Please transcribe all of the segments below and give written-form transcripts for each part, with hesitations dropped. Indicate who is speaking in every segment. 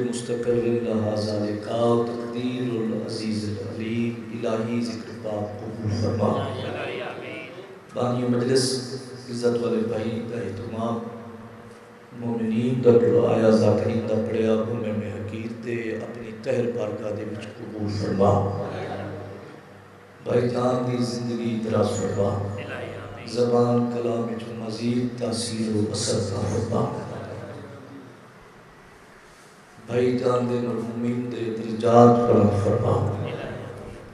Speaker 1: مستقر لہا ذالکا تقدیر العزیز العلیم الہی ذکر پاک قبول فرما۔ بانی مجلس عزت والے بھائی دا اہتمام مومنین دا دعایا ذاکرین دا پڑیا مومن میں حقیر دے اپنی تہر بارگاہ دے وچ قبول فرما۔ بھائی جان دی زندگی دراز فرما، زبان کلام وچ مزید تاثیر و اثر عطا فرما۔ بھائی جان دے مرحومین دے درجات بلند فرما،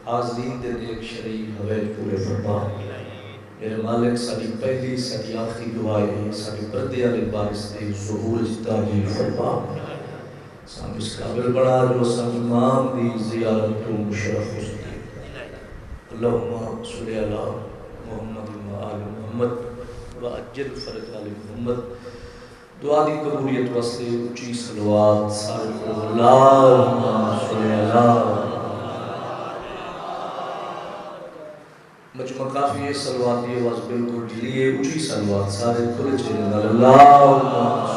Speaker 1: حاضرین دے نیک شرعی حوائج پورے فرما۔ میرے مالک ساری پہلی ساری آخری دعائے ہیں، ساری پردے علی بارس دے ظہور تاجیل فرما۔ سام اس قابل بڑا جو سام امام دی زیارت کو مشرف ہو سکے۔ اللہم صلی علی محمد و آل محمد و اجل فرج آل محمد۔ دعا دی قبولیت واسطے اونچی صلوات سارے کو اللہم صلی علی مجمع کافی ہے صلوات دی آواز بالکل ڈھلی ہے، اونچی صلوات سارے کھلے چلے اللہم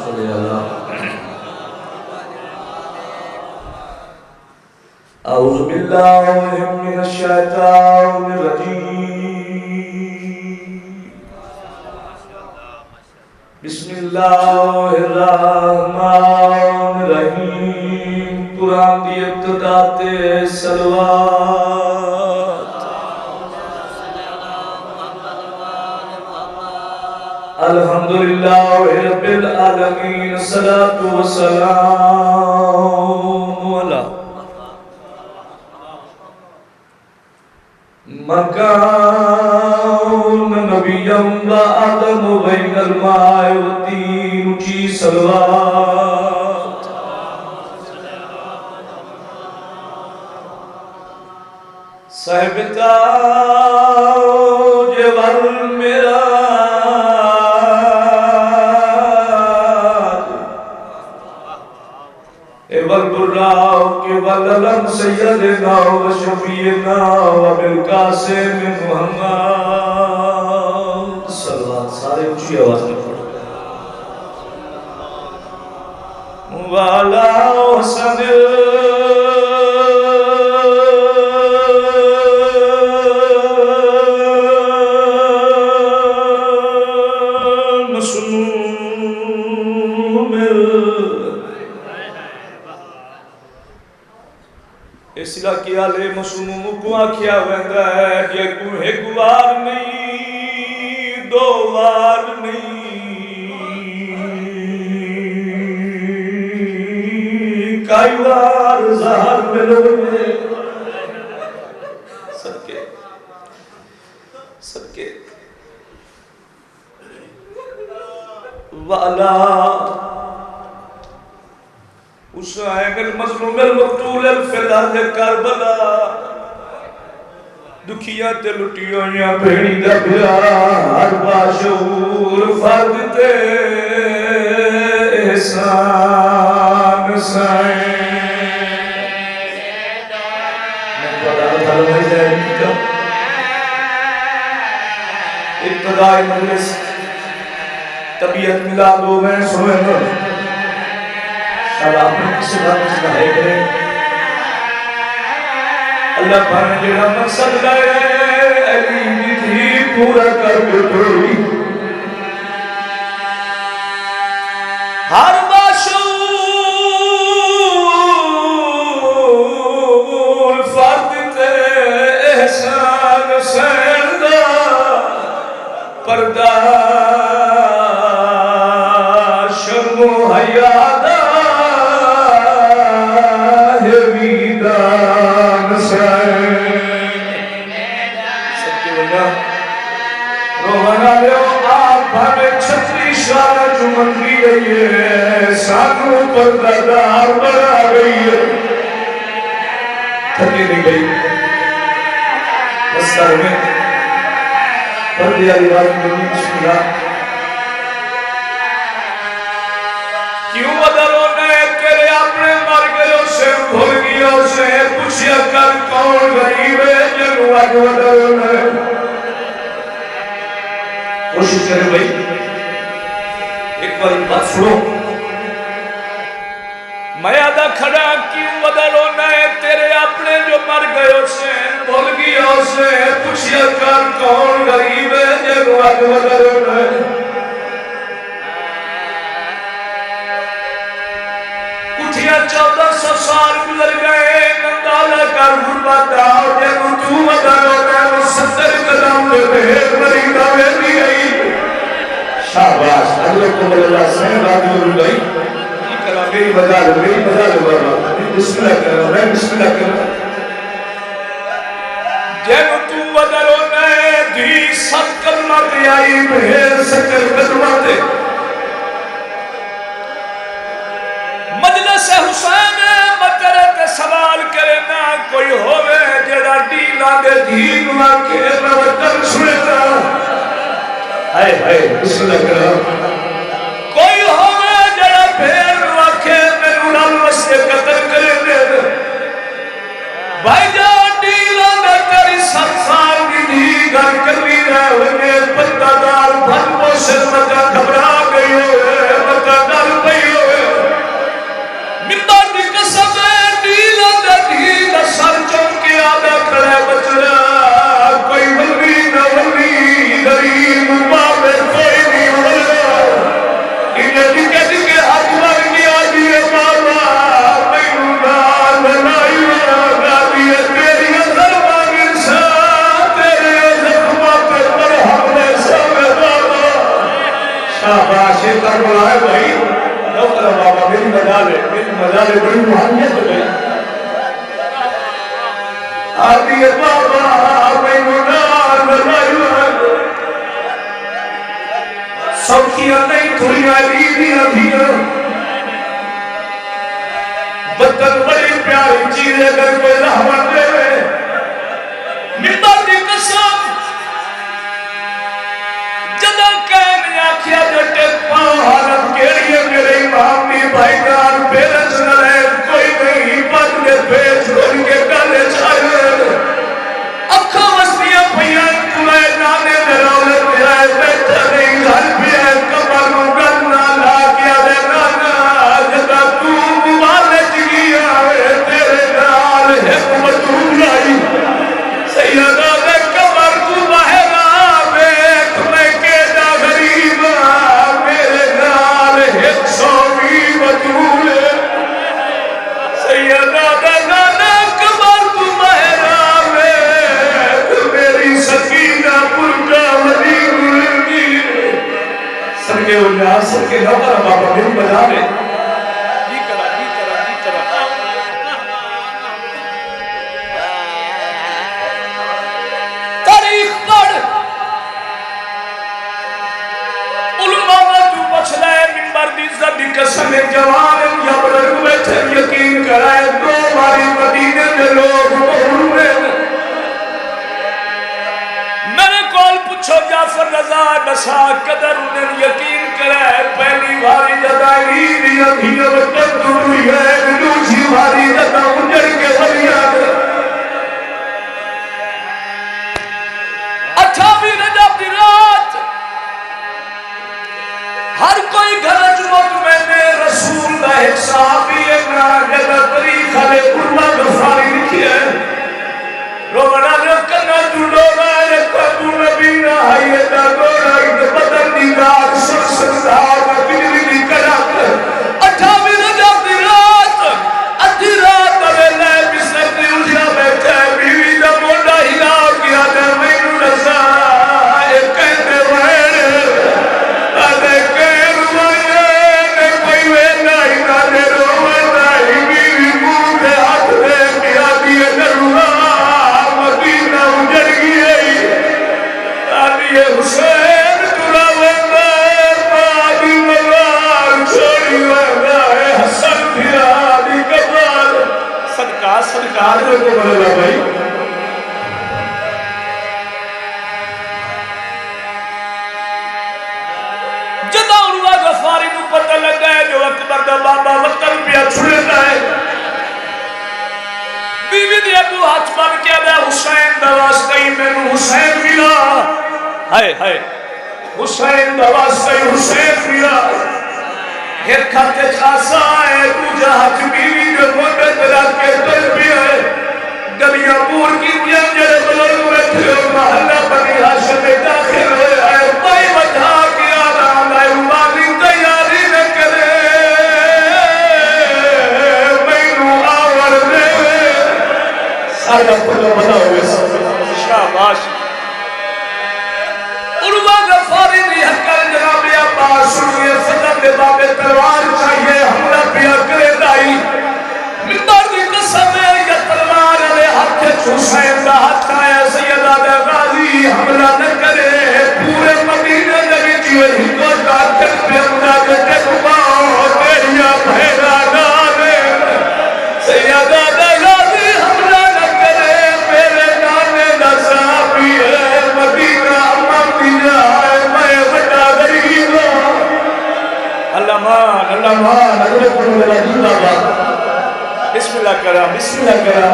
Speaker 1: صلی علی۔ اعوذ باللہ من الشیطان الرجیم، بسم اللہ الرحمن الرحیم۔ قرآن دی ابتدا تے صلوات۔ الحمدللہ رب العالمین، الصلاة والسلام علی من کان نبیا و آدم بین الماء والطین۔ اونچی صلوات۔ صاحب تاج والمیراج، والبراء والعلم سیدنا و شفیعنا و بالقاسم محمد۔ صلوات سارے اونچی آواز میں پڑھو۔ والا حسن اس علاقے والے مسلموں کو آکھیا ویندا ہے کہ کوئی گوار نہیں، دو وار نہیں، کئی وار زہر ملوے۔ صدقے والا حسین المظلوم المقتول الفداء کربلا، دکھیاں تے لٹیاں یا بھیڑی دا پیار، باشعور فرد تے احسان سائیں۔ ابتدائی مجلس طبیعت ملا دو میں سوئے شاید اپنے کسی بات میں سکھائے کریں۔ اللہ پر جڑا مقصد لائے علی بھی پورا کر کے پڑی۔ ہر باشعور فرد تے احسان سیندہ پردہ شرم و حیاء دا ویدان سائیں۔ سب کے وجہ روحانا لیو آپ بھانے چھتری شارہ جو منگی گئی ہے، سانوں پر دردار بڑھا گئی ہے، تھکی نہیں گئی مستر میں پردے علی بات میں بسم اللہ۔ کیوں بدلو نے تیرے اپنے مر گئے سے بھول گیا سے پوچھیا کر کون غریب ہے جنو آج بدلو نے۔ کوشش کرے بھائی ایک بار بات سنو، میں آدھا کھڑا کیوں بدل ہونا ہے تیرے اپنے جو مر گئے حسین بھول گیا حسین پوچھیا کر کون غریب ہے جو آج بدل ہونا ہے کٹھیا 1400 سال گزر گئے اندازہ کر غربت آؤ جب تو بدل ہونا ہے 70 قدم دے بہت بڑی دعوے دی گئی شاباش اللہ کو اللہ سے راضی ہو گئی میری بجا لو بابا بسم اللہ کرو میں بسم اللہ کرو جب تو بدل ہونا ہے دی سب کلمہ دی آئی بہر سکر کلمہ دے مجلس حسین مطرت سوال کرے نا کوئی ہوئے جڑا ڈیلا دے دین واقعے روتن سنے گا ہائے ہائے بسم اللہ کرو کوئی ہوئے جڑا بھیر واقعے میں نوران وستے قتل کرے دے بھائی جان ڈیلا دے تیری 7 سال کی دی گھر کری رہے ہوئے پتہ دار بھن پوشن مجھا گھبرا گئی ہوئے مجھا ڈر پئی ہوئے ممبر دی قسم ہے ڈیلا دے ڈیلا سر چونکے آدھا کھڑے بچڑا کوئی ولی نہ ولی غریب بابے کوئی نہیں ولا انہیں دکھے دکھے حق مر گیا دیئے بابا میں نال بنائی ہوگا دیئے تیری اثر مانگن سا تیرے زخمہ پہ مرحب نے سب بابا شاباش کربلا ہے بھائی نوکر بابا میری مجالے بڑی روحانیت ہو گئی آدھی بابا میں نال بنائی ہوگا سوکھیاں نہیں تھوڑیاں لیدیاں دھیاں بدن بڑی پیاری چیز اگر کوئی رحمت دے ممبر دی قسم جدہ کہنے آکھیا جٹے پاؤں حالت کیڑیے میرے امام بھی بھائی جان پیرس نہ رہے کوئی نہیں پت دے پیش ان کے گلے چاہیے اکھا وسطیاں پہیاں تمہیں نانے میں رولت جائے بیٹھا نہیں گھر بھی ہے کمر مگن نہ لا کیا دے نانا جدہ تو مبالج گیا ہے تیرے نال حکمت لائی سیدہ دے کمر کو باہر آبیت میں کیدا غریب میرے نال 120 بطول سیدہ دے نانا کمر کو باہر آبیت میری سکینہ پرجا ولی گلگی سرکے ہو جا سرکے نوکر بابا میری بجا لے جی کرا تاریخ پڑھ علماء تو پچھ لے منبر دی عزت دی قسم جوان جب رگوے تھے یقین کرائے 2 باری مدینے دے لوگ محرومے میرے کول پچھو جعفر رضا نشا قدر انہیں یقین کرائے پہلی باری جدا عید یقین وقت دوری ہے دوسری باری جدا اجڑ کے ولیاد 28 رجب دی رات ہر کوئی گھر جمعت میں نے رسول دا ایک صحابی اگنا جدا تاریخ علی قربہ غفاری لکھی ہے رونا رکھنا تو ڈونا رکھا تو نبی نہ آئیے دا ڈونا ایک بدن دیدار شخص دار بجلی دی کڑک 28 رجب دی رات ادھی رات میں لے بسر دی اٹھا بیٹھے بیوی دا موڈا ہلا کیا دے میں نسا ایک کہتے وائر آدھے کہر وائر کوئی وینا ہی نہ دے رونا ہی بیوی موں دے ہاتھ دے کیا دیئے نروہ مدینہ اجڑ گئی آدھی حسین تلا وینا پاگی ملال چھوڑی وینا حسن پھر آدھی کبال صدقات میں کو بللا بھائی جدا عروہ غفاری کو پتہ لگا ہے جو اکبر دا بابا وطن پیا چھڑتا ہے بیوی دی ابو ہاتھ بن کے دے حسین دا واسطہ ہی میں نو حسین ملا ہائے ہائے حسین دا واسطہ ہی حسین ملا ایک کھاتے خاصا ہے دوجا ہاتھ بیوی دے موٹے رکھ کے چل پیا ہے گلیاں پور کی دیا جڑے بزرگ بیٹھے ہو محلہ بنی ہاشم میں داخل ہوئے آئے پائی بٹھا کے آرام آئے مانی تیاری نہ کرے مینو آور دے سارا پلو بنا ہوئے شاباش عروہ غفاری نے حکر جناب عباس سنیے فضل دے بابے تلوار چاہیے حملہ پیا کرے دائی ممبر کی قسم ہے یا تلوار علیہ ہاتھ حسین دا ہاتھ آیا سیدہ دے غازی حملہ نہ کرے پورے مدینہ نبی جیوے ہندو داکر پہ اندہ دے ٹکباؤ تیریا بھیڑا نانے سیدہ دے غازی حملہ نہ کرے میرے نانے دا صحابی ہے مدینہ امام دیجا ہے میں بڑا غریب ہوں اللہ مان اگلے پڑھو میرا جیلہ بات بسم اللہ کرا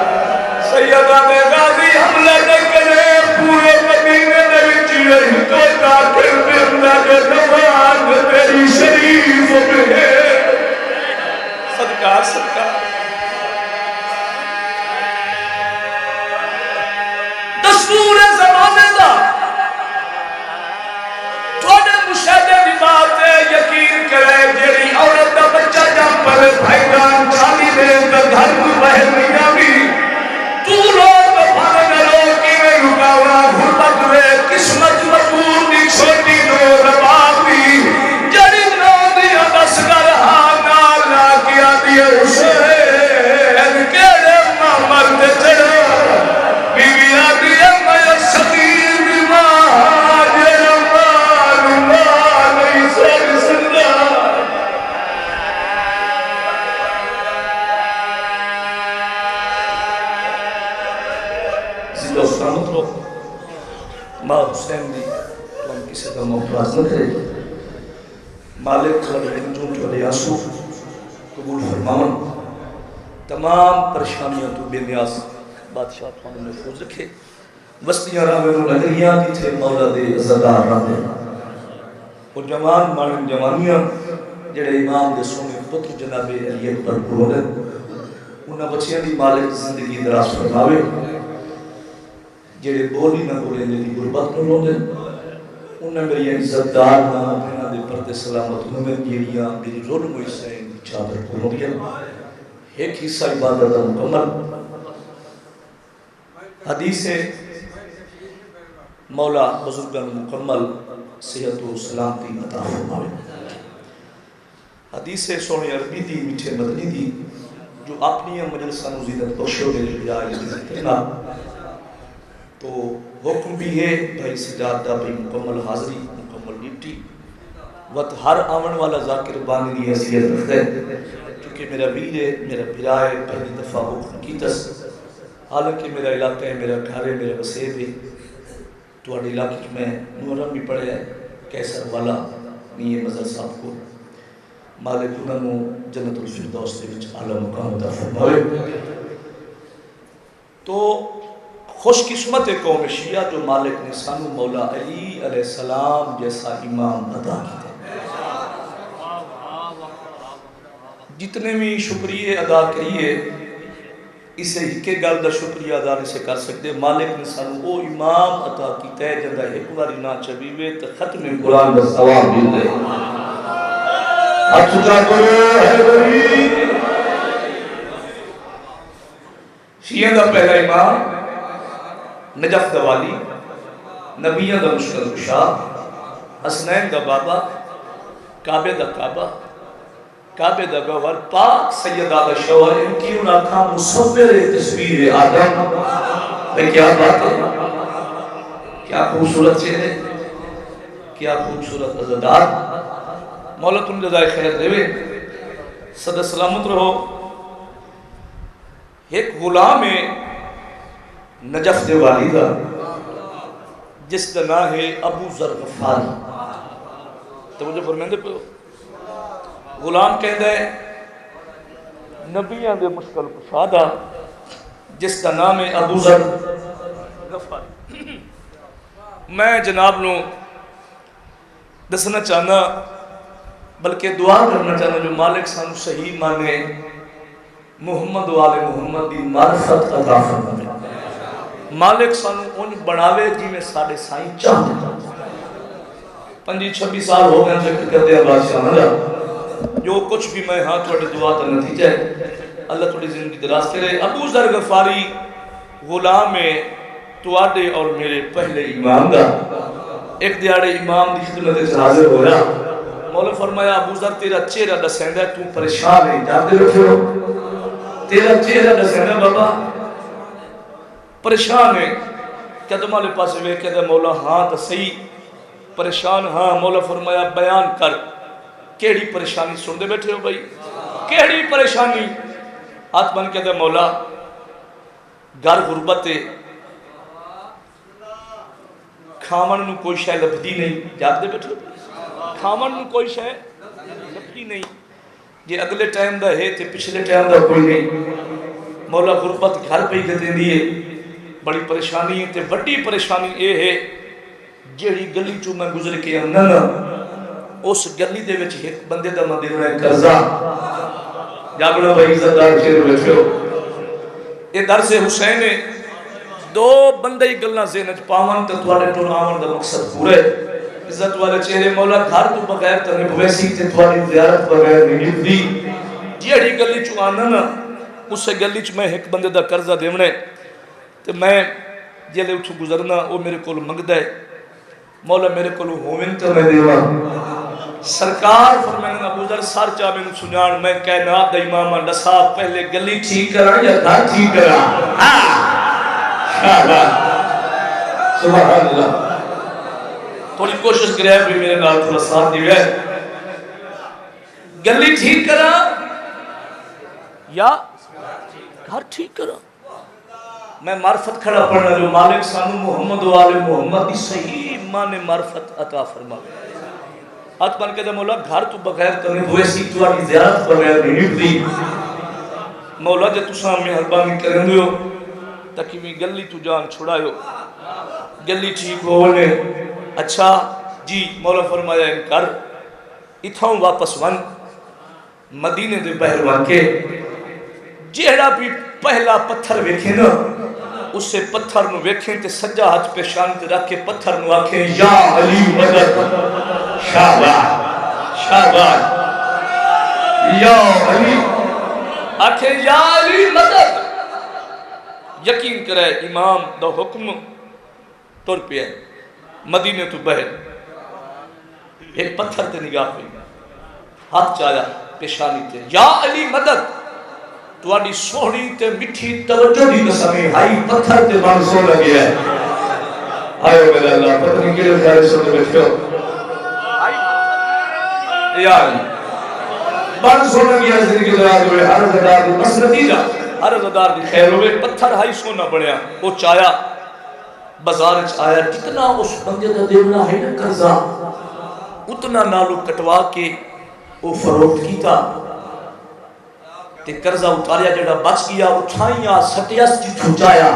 Speaker 1: سیدہ نے غازی حملہ نہ کرے پورے مدینہ نے وچیے تو داخل بندہ کے نواز تیری شریف میں صدقہ دستور زمانے دا تھوڑے مشاہدے بھی بات ہے یقین کرے جیری عورت دا بچہ جب پر بھائی جان چالی دے دا گھر کو بہن نگا بھی تو لوگ بھاگ لوگ کی میں رکاوا غربت میں قسمت مجبور دی چھوٹی دو رباب بھی جڑی نو دیا دس گر ہانا لا کیا دیا حسین کیڑے محمد دے چڑھا بیوی آدھی میں سقیر بیمار جرمان نہیں سر سندہ زندہ سلامت رو ماں حسین دی تو ہم کسی کا مفراز نہ کرے مالک خلق انجون جو علی آسو قبول فرماون تمام پریشانیاں تو بے نیاز بادشاہ خانوں نے محفوظ رکھے وسطیاں راوے رو نگریاں دی تھے مولا دے عزدار راوے اور جوان مانن جوانیاں جڑے امام دے سونے پتر جناب علی اکبر پرولے انہاں بچیاں دی مالک زندگی دراز فرماوے جڑے بولی نہ بولے دے دی غربت نہ روندے انہاں میری عزتدار نہ اپنا دے پردے سلامت انہاں گیریاں میری ظلم و حسین چادر پرولیا ایک حصہ عبادت مکمل حدیث مولا بزرگان مکمل صحت و سلامتی عطا فرمائے حدیث سونے عربی دی میٹھے مدنی دی جو اپنی مجلسہ نزیدت بخشو میں لیا ہے تو حکم بھی ہے بھائی سجاد دا بھائی مکمل حاضری مکمل ڈیوٹی وقت ہر آمن والا ذاکر بانی دی حیثیت رکھتا ہے کیونکہ میرا ویر ہے میرا بھرا ہے پہلی دفعہ حکم کی تس حالانکہ میرا علاقہ ہے میرا گھر ہے میرا وسیب ہے تو اڈی علاقے میں محرم بھی پڑھے ہے کیسر والا میے مظہر صاحب کو مالک انہوں جنت الفردوس دے وچ اعلیٰ مقام عطا فرمائے تو خوش قسمت قوم شیعہ جو مالک نے سانو مولا علی علیہ السلام جیسا امام عطا کیا جتنے بھی شکریہ ادا کریے اسے ہکے گل دا شکریہ ادا نہیں سے کر سکتے مالک نے سانو او امام عطا کیتا ہے جدا ایک باری نہ چبیوے تو ختم قرآن دا ثواب مل دے اچھا کرو ہے بری شیعہ دا پہلا امام نجف دا والی نبیہ دا مشکل کشا حسنین دا بابا کعبے دا کعبہ کعبے دا گوھر پاک سیدہ دا شوہر ان کی انہاں کا مصور تصویر آدم بھئی کیا بات ہے کیا خوبصورت چہرے کیا خوبصورت عزدار مولا تم جزائے خیر دے صدر سلامت رہو ایک غلام ہے نجف دے والدہ جس کا نام ہے ابو ذر غفاری توجہ فرمائندے پہ غلام کہندہ ہے نبیان دے مشکل کشادہ جس کا نام ہے ابو ذر غفاری میں جناب نو دسنا چاہنا بلکہ دعا کرنا چاہنا جو مالک سانو صحیح مانے محمد والے محمد دی معرفت عطا فرمائے. مالک سانو ان بناوے جی میں ساڑے سائیں چاہتے 25-26 سال ہو گئے ذکر کرتے ہیں بادشاہ نہ جو کچھ بھی میں ہاں تھوڑی دعا کا نتیجہ ہے. اللہ تھوڑی زندگی دراز کرے. ابو ذر غفاری غلام تواڈے اور میرے پہلے امام دا ایک دیاڑے امام دی خدمت سے حاضر ہویا. مولا فرمایا ابو ذر تیرا چہرہ دسیندا تو پریشان ہے جاتے رکھو تیرا چہرہ دسیندا بابا پریشان ہے. قدم والے پاس ویکھ کے مولا ہاں تو صحیح پریشان ہاں. مولا فرمایا بیان کر کیڑی پریشانی سن دے بیٹھے ہو بھائی کیڑی پریشانی. ہاتھ بن کے دے مولا گھر غربت کھاون نو کوئی شے لبدی نہیں جاگ دے بیٹھے ہو کھاون نو کوئی شے لبدی نہیں جے اگلے ٹائم دا ہے تے پچھلے ٹائم دا کوئی نہیں. مولا غربت گھر پہ ہی گھتے دیئے بڑی پریشانی ہے تے بڑی پریشانی اے ہے جیڑی گلی چو میں گزر کے آنا نا اس گلی دے وچ ایک بندے دا میں دینا ہے قرضہ جاگنا بھائی عزتدار چیر بیٹھے ہو. یہ درس حسین دو بندے ہی گلنا زینت پاون تے تواڈے ٹول آون دا مقصد پورا ہے. عزت والے چہرے مولا گھر تو بغیر تے بویسی تے تواڈی زیارت بغیر نہیں دی جیڑی گلی چو آنا نا اس گلی چ میں ایک بندے دا قرضہ دیونا ہے تے میں جلے اٹھو گزرنا وہ میرے کول منگدا ہے. مولا میرے کولو ہوون تے میں دیواں. سرکار فرمایا ابو ذر سر چا مینوں سنان میں کائنات دا امام دسا پہلے گلی ٹھیک کراں یا گھر ٹھیک کراں. سبحان اللہ. تھوڑی کوشش کرے بھی میرے نال تھوڑا ساتھ دیوے گلی ٹھیک کراں یا گھر ٹھیک کراں. میں معرفت کھڑا پڑھنا جو مالک سانو محمد والے محمد کی صحیح معنی معرفت عطا فرما. ہاتھ بن کے دے مولا گھر تو بغیر تنے بویسی تواڈی زیارت بغیر نہیں دی. مولا جے تساں مہربانی کرن دیو تاکہ میں گلی تو جان چھڑایو گلی ٹھیک ہونے. اچھا جی مولا فرمایا ان کر اتھاں واپس ون مدینے دے بہر ون کے جیڑا بھی پہلا پتھر ویکھے نا اس سے پتھر نو ویکھیں تے سجا ہاتھ پہ شان تے رکھ کے پتھر نو آکھیں یا علی مدد شاباش شاباش یا علی آکھیں یا علی مدد. یقین کرے امام دا حکم ٹر پیا مدینے تو بہر ایک پتھر تے نگاہ پہ ہاتھ چایا پیشانی تے یا علی مدد. تواڈی سوہنی تے مٹھی توجہ دی قسمیں ہائی پتھر تے بن سو لگیا ہے. آئے میرا اللہ پتہ نہیں کیڑے خیال سے بیٹھے ہو یا علی بن سو لگیا زندگی دراز ہوئے ہر زدار دی بس نتیجہ ہر زدار دی خیر ہوئے پتھر ہائی سونا بڑھیا وہ چایا بازار چ آیا جتنا اس بندے دا دیونا ہے نا قرضہ اتنا نالو کٹوا کے وہ فروخت کیتا تے قرضہ اتاریا جڑا بچ گیا اٹھائیاں سٹیاس کی چھوچایا.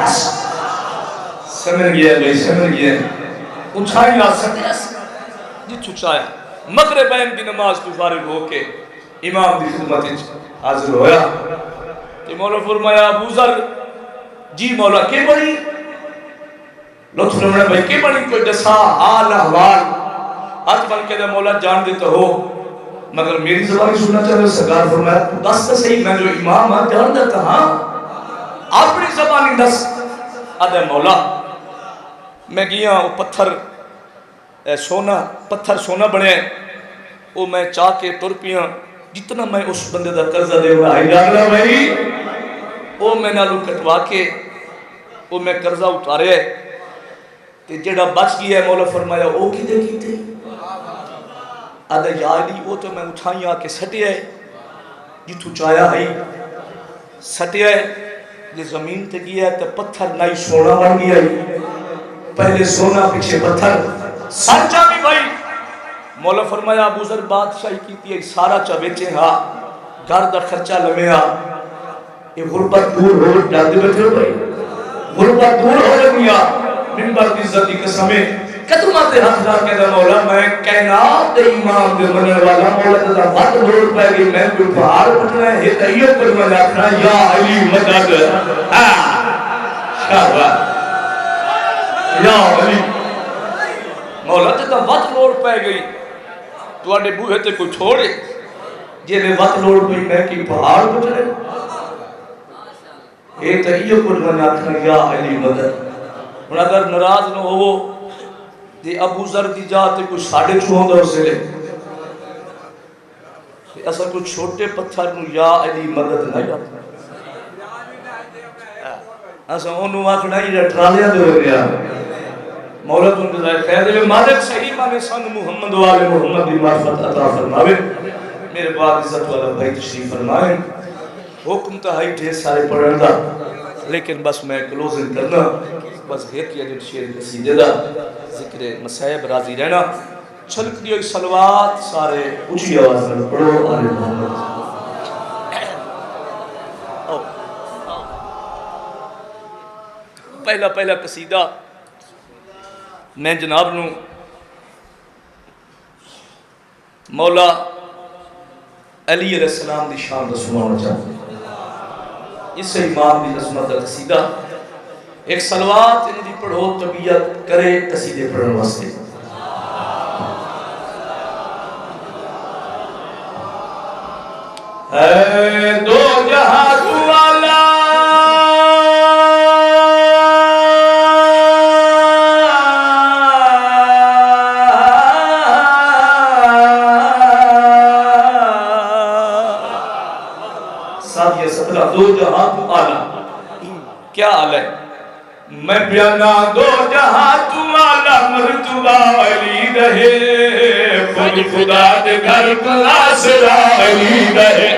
Speaker 1: سمجھ گیا بھائی سمجھ گیا اٹھائیاں سٹیاس کی چھوچایا. مغربین کی نماز تو فارغ ہو کے امام دی خدمت حاضر ہویا کہ مولا فرمایا ابو ذر جی مولا کے بڑی لطف فرمایا بھائی کے بڑی کوئی دسا حال احوال. ہاتھ بن کے دے مولا جان دیتا ہو مگر میری زبانی سننا چاہے سرکار فرمایا تو دس تا صحیح میں جو امام ہاں جان دیتا ہاں اپنی زبانی دس. ادھے مولا میں گیا وہ پتھر سونا پتھر سونا بنے وہ میں چاہ کے ٹر پیاں جتنا میں اس بندے دا قرضہ دے رہا ہے جاننا بھائی وہ میں نالو کٹوا کے وہ میں قرضہ اتارے تے جڑا بچ گیا ہے مولا فرمایا او کی دے کیتے آدھا یادی وہ تو میں اٹھائیں آکے سٹیا ہے جتو چایا ہے سٹیا ہے یہ زمین تے گیا ہے تے پتھر نائی سونا بن گیا ہے پہلے سونا پیچھے پتھر سچا بھی بھائی. مولا فرمایا ابو ذر بادشاہی کیتی ہے سارا چا بیچے ہاں گھر دا خرچہ لمے ہاں یہ غربت دور ہو جاتے بیٹھے ہو بھائی غربت دور ہو لگیا منبر دی عزت دی قسمیں قدمہ تے ہاتھ لا کے دا مولا میں کائنات دے امام دے منن والا مولا تے دا وقت لوڑ پے گئی میں کوئی پہاڑ پٹنا ہے تے ایو پر میں آکھنا یا علی مدد شاباش یا علی مولا تے دا وقت لوڑ پے گئی تواڈے بوہے تے کوئی چھوڑے جے میں وقت لوڑ پئی میں کی پہاڑ پٹنے اے تے ایو پر میں آکھنا یا علی مدد اور اگر ناراض نہ ہو تے ابو ذر دی جاتے کچھ 14.5 سے لے ایسا کچھ چھوٹے پتھر نو یا علی مدد نہ یا ایسا انہوں آکھنا ہی ٹرالیا دے ہو گیا مولا تم جزائے خیر دے مالک صحیح مانے سن محمد و آل محمد دی معرفت عطا فرماوے میرے بعد عزت والا بھائی تشریف فرمائیں حکم تا ہی ڈھیر سارے پڑھن دا لیکن بس میں کلوزنگ کرنا بس ایک یا جو شیر قصیدے دا ذکر مسائب راضی رہنا چھلک دیو صلوات سارے اونچی آواز میں پڑھو آل محمد پہلا قصیدہ میں جناب نو مولا علی علیہ السلام دی شان دا سنانا چاہتا اس سے امام دی عظمت دا قصیدہ ایک صلوات ان دی پڑھو طبیعت کرے قصیدے پڑھن واسطے اے دو جہاں تو والا دو جہاں تو آلہ کیا آلہ ہے میں بیانا دو جہاں تو آلہ مرتبہ علی رہے خود خدا دے گھر آسرا علی رہے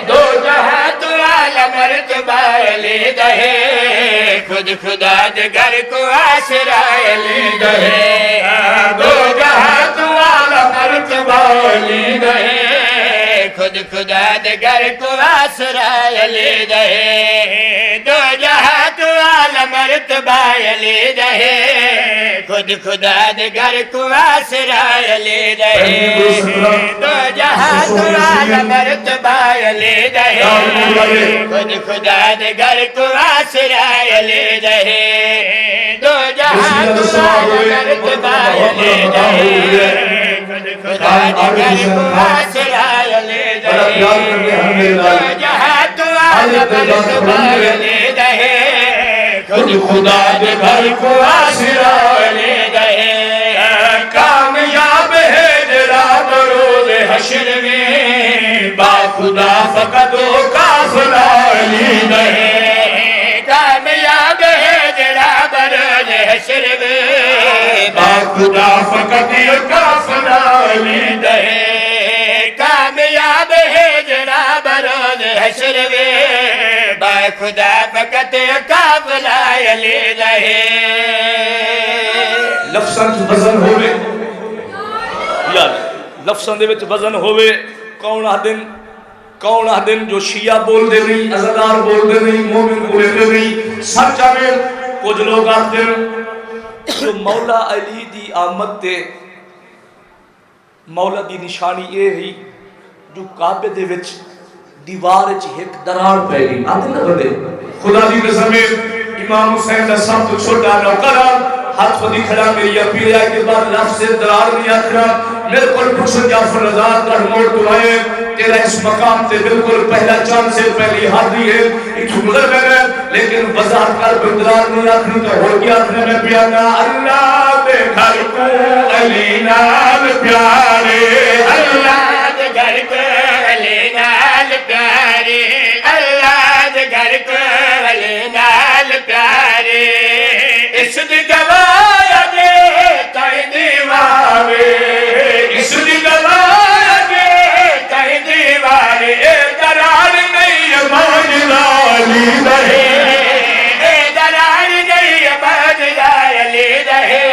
Speaker 2: دو جہاں تو آلہ مرتبہ علی رہے خود خدا دے گھر کو آسرا علی رہے دو جہاں تو آلہ مرتبہ علی رہے خود خدا دے گھر کو آسرا علی رہے دو جہاں تو آلہ مرتبہ علی رہے خود خدا دے گھر کو آسرا علی رہے دو جہاں تو آلہ مرتبہ علی رہے خود خدا دے گھر کو آسرا علی رہے دو جہاں تو آلہ مرتبہ علی رہے خود خدا دے گھر کو آسرا علی رہے دو جہاں تو آلہ مرتبہ علی رہے خود خدا دے گھر کو آسرا علی رہے کامیاب ہے جرا بروز حشر میں با خدا فقط و کافلا علی رہے کامیاب ہے جرا بروز حشر میں با خدا فقط و کافلا علی رہے کامیاب ہے جرا بروز حشر میں با خدا فقط قافلہ علی رہے
Speaker 1: لفظاں چ وزن ہوے یار لفظاں دے وچ وزن ہوے کون آدن جو شیعہ بول دے نہیں عزادار بول دے نہیں مومن بول دے نہیں سچ آوے کچھ لوگ آتے جو مولا علی دی آمد تے مولا دی نشانی اے ہی جو کعبے دے وچ دیوار وچ ایک دراڑ پے گئی آتے نہ بندے خدا دی قسم امام حسین دا سب تو چھوٹا نوکر ہاتھ خودی کھڑا میری اپیل ہے کہ بعد لفظ سے دراڑ نہیں آکھنا میرے کل پرسن جعفر رضا کا موڑ تو آئے تیرا اس مقام تے بالکل پہلا چاند سے پہلی حاضری ہے ایک گزر گئے لیکن وضاحت کر بندرار نہیں آکھنی تو ہو گیا اپنے میں پیانا اللہ دے گھر کو علی نال پیارے
Speaker 2: اللہ دے گھر کو علی نال پیارے اللہ دے گھر کو علی نال پیارے اس دی گواہ دے کئی دیوارے اس دی گواہ دے کئی دیوارے درار نہیں موجودہ علی رہے درار نہیں موجودہ علی رہے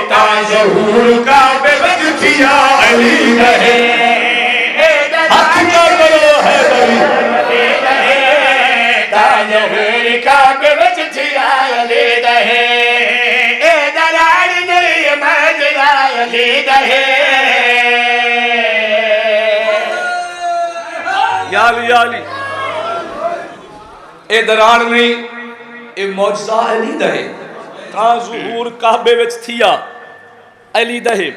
Speaker 2: تا ظہور کا بے وجہ علی رہے ہاتھ کا کرو ہے علی رہے تا ظہور کا بے وجہ علی رہے درار نہیں علی دہے
Speaker 1: یا علی یا علی اے درار نہیں اے معجزہ علی دہے کہاں ظہور کعبے وچ تھیا علی دہے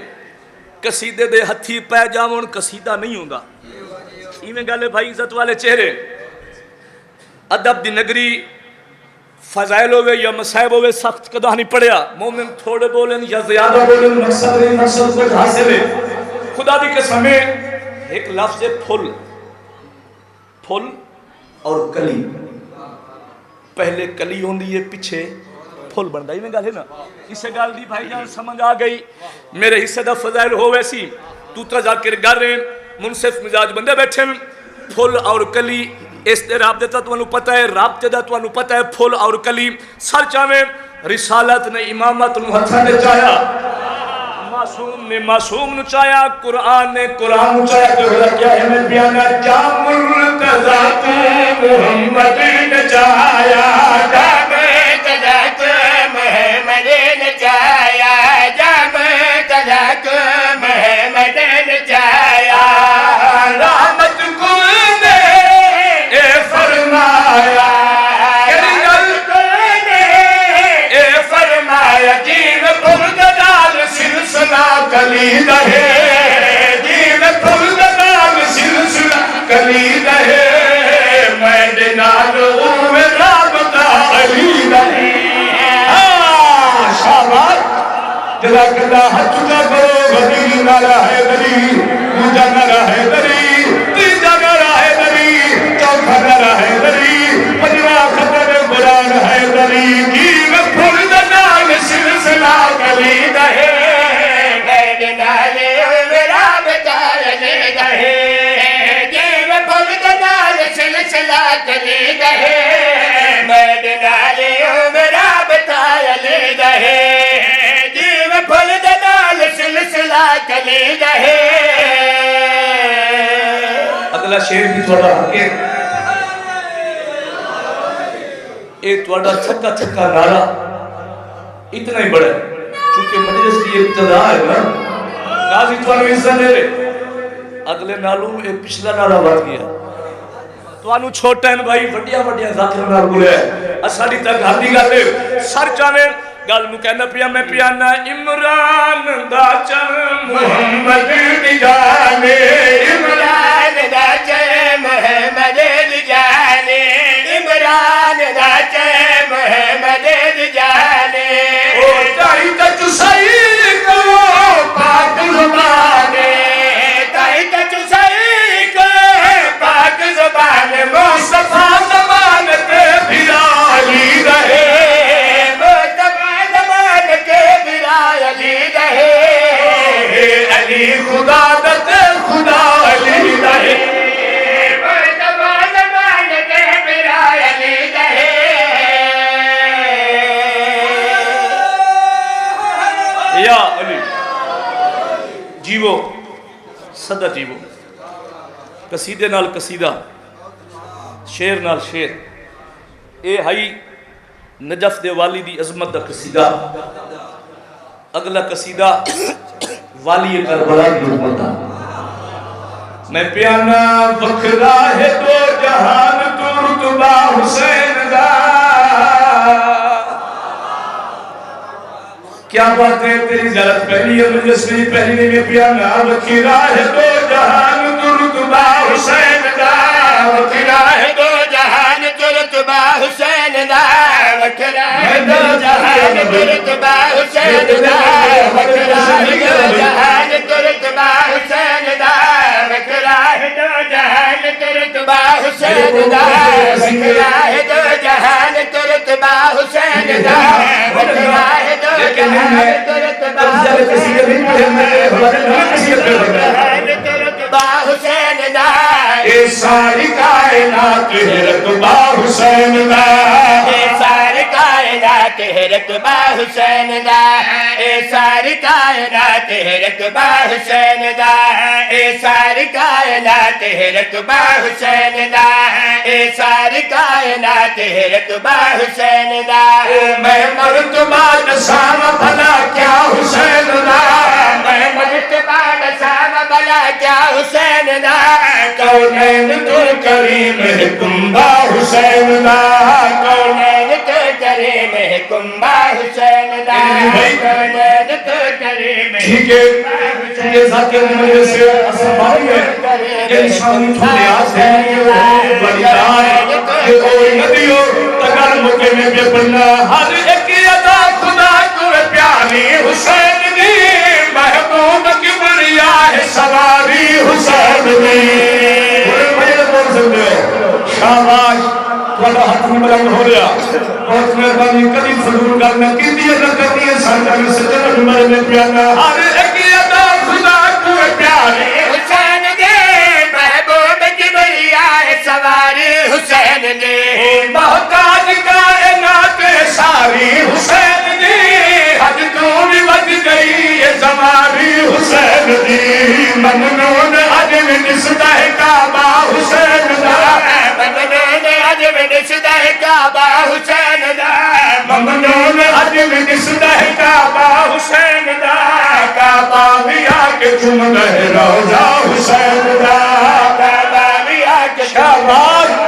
Speaker 1: قصیدے دے ہتھی پہ جاون قصیدہ نہیں ہوندا ایویں گل ہے بھائی عزت والے چہرے ادب دی نگری فضائل ہوئے یا مصائب ہوئے سخت کدا نہیں پڑھیا مومن تھوڑے بولن یا زیادہ بولن مقصد نہیں مقصد کچھ حاصل ہے خدا دی قسم ہے ایک لفظ ہے پھل پھل اور کلی پہلے کلی ہوندی ہے پیچھے پھل بندا ہی میں گل ہے نا اسے گل دی بھائی جان سمجھ آ گئی میرے حصے دا فضائل ہو ویسی تو تذاکر گر رہے منصف مزاج بندے بیٹھے پھل اور کلی اس دے رابطے دا تانوں پتہ ہے رابطے دا تانوں پتہ ہے پھل اور کلی سر چاویں رسالت نے امامت نو ہتھاں تے چایا معصوم نے معصوم نو چایا قرآن نے قرآن نو چایا تو ہلا کیا ہے میں بیانا جا مرتضی تو محمد نے چایا
Speaker 2: جا مرتضی تو محمد نے چایا جا مرتضی تو محمد نے چایا
Speaker 1: رحمت کل نے اے فرمایا
Speaker 2: اے فرمایا جیو پرد نال سلسلہ کلی رہے جیو پرد نال سلسلہ کلی رہے میں نال اوے رابطہ علی رہے
Speaker 1: شاباش جلا کلا ہاتھ چکا کرو غدیر نالا ہے دری دوجا نالا ہے دری تیجا نالا ہے دری چوتھا نالا ہے دری پنجواں خطر قرآن ہے دری
Speaker 2: جیو پرد نال سلسلہ کلی رہے میں نال اوے رابطہ علی رہے جیو پرد نال سلسلہ کلی رہے میں نال اوے رابطہ علی رہے جیو پرد نال سلسلہ کلی رہے
Speaker 1: اگلا شیر بھی تھوڑا آگے ایک تھوڑا چھکا چھکا نعرہ اتنا ہی بڑا ہے چونکہ مجلس کی ابتدا ہے نا قاضی تھوڑا عزت دے رہے اگلے نالوں ایک پچھلا نعرہ بات کیا توانو چھوٹا ہے بھائی وڈیا وڈیا ذاکر نال بولے اساڈی تک ہاتھی گل سر چاویں گل نو کہنا پیا میں پیانا عمران دا چل
Speaker 2: محمد دی جانے عمران دا چل محمد دی جانے عمران دا چل محمد دی جانے
Speaker 1: او چاہی تک صحیح کو
Speaker 2: پاک زبانے تائی تک صحیح کو پاک زبان مصطفیٰ زبان تے بھرا علی رہے مصطفیٰ زبان تے بھرا علی رہے
Speaker 1: علی خدا دت خدا علی رہے
Speaker 2: مصطفیٰ زبان تے بھرا علی رہے
Speaker 1: یا علی جیو صدا جیو قصیدے نال قصیدہ شیر نال شیر اے ہائی نجف دے والی دی عظمت دا قصیدہ اگلا قصیدہ والی کربلا دی عظمت دا میں پیانا وکھرا ہے دو جہان تو رتبہ حسین دا کیا بات ہے تیری زیارت پہلی ہے مجلس نہیں پہلی نہیں میں پیانا وکھرا ہے دو جہان تو رتبہ حسین دا
Speaker 2: وکھرا ہے دو جہان تو رتبہ حسین دا وکھرا ہے دو جہان تو رتبہ حسین دا وکھرا ہے دو جہان تو رتبہ حسین دا وکھرا ہے دو جہان تو رتبہ حسین دا وکھرا ہے دو جہان تو رتبہ حسین دا وکھرا ہے دو جہان تو رتبہ حسین دا
Speaker 1: اے ساری کائنات ہے رتبہ حسین دا
Speaker 2: اے ساری کائنات رتبہ حسین دا اے ساری کائنات رتبہ حسین دا اے ساری کائنات رتبہ حسین دا اے ساری کائنات رتبہ حسین دا
Speaker 1: میں مرتبہ نسام بھلا کیا حسین دا
Speaker 2: میں مرتبہ نسام بھلا کیا حسین دا
Speaker 1: کونین تو کریم حکمبہ حسین دا
Speaker 2: کونین تو کریم حکمبہ حسین دا کونین تو کریم
Speaker 1: ٹھیک ہے یہ ذات مجھے سے اسبائی ہے انسان تھوڑیاز ہے یہ بلیدار یہ کوئی ندیوں تکر مکے میں بے بلنا ہر ایک ادا خدا کو پیاری حسین دی محبوب کی بریا ہے سواری حسین دی مجھے بول سکتے ہو شاباش والا ہاتھ میں بلند ہو رہا بہت مہربانی کبھی ضرور کرنا کی دیئے نہ کرنی ہے سانتا میں سجنہ ہمارے میں پیانا ہر ایک ادا خدا کو پیاری
Speaker 2: حسین دے محبوب کی بریا ہے سواری حسین دے
Speaker 1: محتاج کائنات ساری حسین دی حج تو بھی بچ گئی یہ زماری حسین دی ممنون حج میں نسدہ کعبہ حسین دا
Speaker 2: ممنون حج میں نسدہ کعبہ حسین دا
Speaker 1: ممنون حج میں نسدہ کعبہ حسین دا کعبہ بھی آکے چم گئے روزہ حسین دا
Speaker 2: کعبہ بھی آکے
Speaker 1: شاباش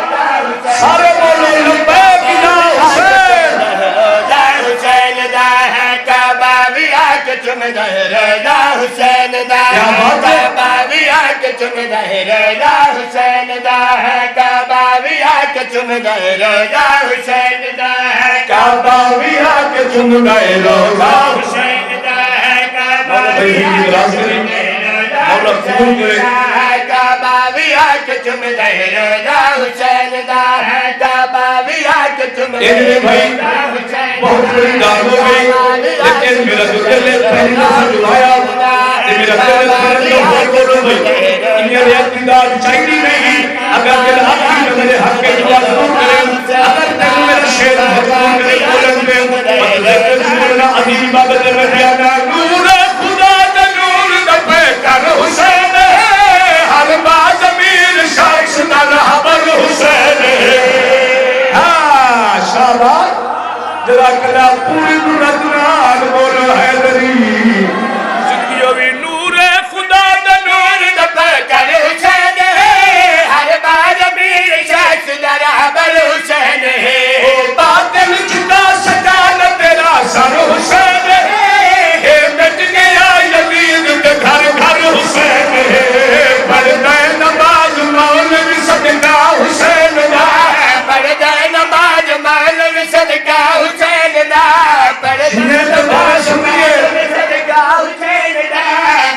Speaker 1: سارے بولو لبیک یا حسین
Speaker 2: روزہ حسین دا کعبہ بھی آکے چم گئے روزہ حسین دا کعبہ بھی آکے چم گئے روزہ حسین دا کعبہ بھی آکے چم گئے روزہ حسین دا
Speaker 1: کعبہ بھی آکے چم گئے روزہ
Speaker 2: حسین دا
Speaker 1: مولا بھائی ہی راز کریں مولا قبول کریں
Speaker 2: کعبہ بھی آکے چم گئے روزہ حسین دا کعبہ بھی آکے چم گئے روزہ حسین دا
Speaker 1: بہت بڑی دار ہو گئی لیکن میرا جو دل ہے پہلی نظر جو آیا کہ میرا دل ہے پہلی نظر بولو بھئی میرے اقتدار چاہیے نہیں اگر دل حق کی نظر حق کے جواب ضرور کریں اگر دل میرا شیر حکم کرے بولن میں مطلب بولنا عظیم عبادت میں بیانا نور خدا دا نور دا پیکر حسین ہے ہر باز امیر شخص دا رہبر حسین ہے شاباش جزاک اللہ پوری دنیا بولو حیدری
Speaker 2: زندگیوں بھی نور خدا دا نور دا پیکر حسین ہے ہر باز امیر شخص دا رہبر حسین ہے
Speaker 1: باطل جھکا سکا نہ تیرا سر حسین ہے مٹ گیا یزید کے گھر گھر حسین ہے پردہ نماز مولوی صدقہ حسین دا
Speaker 2: پردہ نماز مولوی صدقہ حسین دا پردہ نماز مولوی صدقہ حسین دا